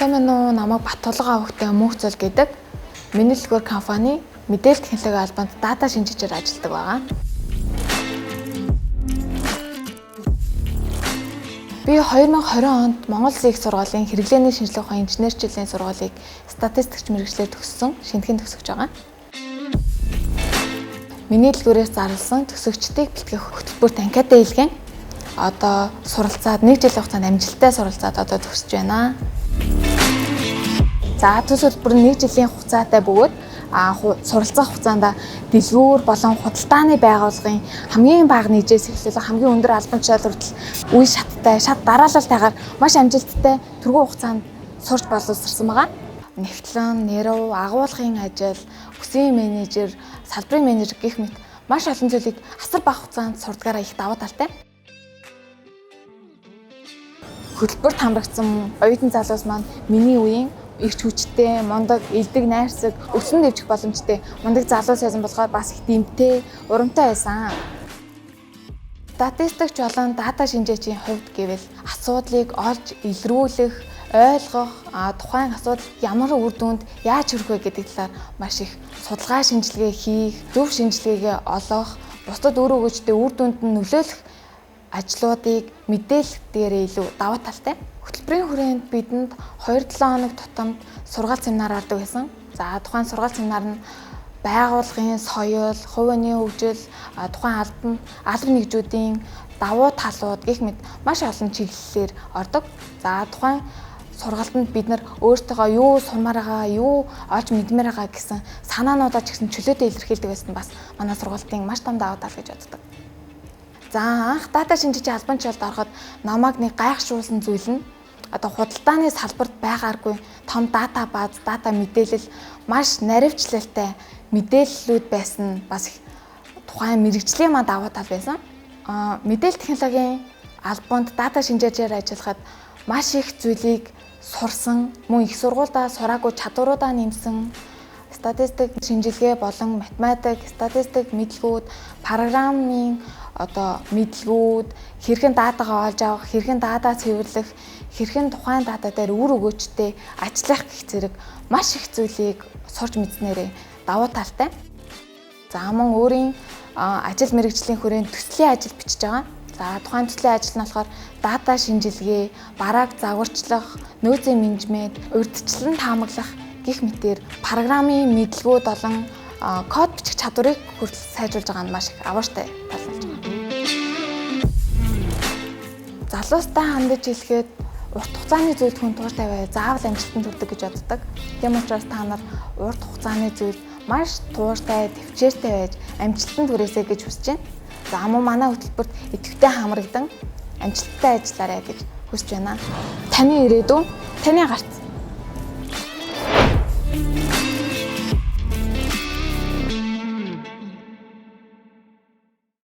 Сайн байна уу? Намайг Баттулга хөвгтэй мөнхцөл гэдэг миний дэлгүүр компани мэдээлэл технологийн албанд дата шинжээчээр ажилладаг байгаа. Би 2020 онд Монгол Улсын их сургуулийн хэрэглээний шинжилгээ ухааны инженерчлэлийн сургуулийг статистикч мэргэжлээр төгссөн, шинэтгэн төгсөж байгаа. Миний дэлгүүрээс зарласан төгсөгчдийг бэлтгэх хөтөлбөрт анкетаа хийлгэн одоо суралцаад 1 жилийн хугацаанд амжилттай суралцаад одоо төгсөж байна. За төс хөтөлбөр нь 1 жилийн хугацаатай бөгөөд суралцах хугацаанд дэлгүүр болон худалдааны байгууллагын хамгийн бага нийжээс эхлүүлэн хамгийн өндөр албан тушаал хүртэл үе шаттай, шат дараалалтайгаар маш амжилттай тэргуун хугацаанд сурч боловсрсон байгаа. Нэвтлэн, нэрв, агуулгын ажил, бүсийн менежер, салбарын менежер гэх мэт маш олон зүйлийг асар бага хугацаанд сурдгаараа их давуу талтай. Хөтөлбөрт хамрагдсан оюутан залуус маань миний үеийн ирч хүчтэй, мундаг, элдэг, найрсаг, өсвөн дэвжих боломжтой мундаг залуус байсан болохоор бас их дэмтэй, урамтай байсан. Статистикч болон дата шинжээчийн хувьд гэвэл асуудлыг олж илрүүлэх, ойлгох, тухайн асуудал ямар үр дүнд яаж хүрэх вэ гэдэг талаар маш их судалгаа шинжилгээ хийх, зөв шинжилгээгээ олох, бусдад өөр өгөөжтэй үр дүнд нь нөлөөлөх ажлуудыг мэдээлэх дээрээ илүү давуу талтай. Хөтөлбөрийн хүрээнд бидэнд 2-7 хоног тутамд сургаал семинар ордог байсан. За тухайн сургаал семинар нь байгууллагын соёл, хувийн хөгжил, тухайн албан нэгжүүдийн давуу талууд гэх мэт маш олон чиглэлээр ордог. За тухайн сургаалтанд бид нар өөртөөгөө юу сурмаар байгаа, юу олж мэдмээр байгаа гэсэн санаануудаа ч гэсэн чөлөөтэй илэрхийлдэг байсан бас манай сургаалтын маш том давуу тал гэж боддог. За анх дата шинжээчийн албан тушаалд ороход намайг нэг гайхшруулсан зүйл нь одоо худалдааны салбарт байгааргүй том дата баз, дата мэдээлэл маш наривчлалтай мэдээллүүд байсан бас тухайн мэрэгжлийн маань давуу тал байсан. Мэдээлэл технологийн албанд дата шинжээчээр ажиллахад маш их зүйлийг сурсан, мөн их сургуульдаа сураагүй чадваруудаа нэмсэн, статистик шинжилгээ болон математик, статистик мэдлгүүд, программын мэдлгүүд, хэрхэн датагаа олж авах, хэрхэн дата цэвэрлэх, хэрхэн тухайн дата дээр үр өгөөжтэй ажиллах гэх зэрэг маш их зүйлийг сурч мэдснээрээ давуу талтай. За мөн өөрийн ажил мэргэжлийн хүрээнд төслийн ажил бичиж байгаа. За тухайн төслийн ажил нь болохоор дата шинжилгээ, барааг загварчлах, нөөцийн менежмент, урьдчилан таамаглах гэх мэтээр программын мэдлгүүд болон код бичих чадварыг хүртэл сайжруулж байгаа нь маш их авууштай тал болж байгаа. Залуустай хандаж хэлэхэд урт хугацааны зүйлд хүн тууштай байвал заавал амжилтанд хүрдэг гэж боддог. Тийм учраас та нар урт хугацааны зүйлд маш тууштай, төвчээртэй байж амжилтанд хүрээсэй гэж хүсэж байна. За мөн манай хөтөлбөрт идэвхтэй хамрагдан амжилттай ажиллаарай гэж хүсэж байна. Таны ирээдүйн таны гарт.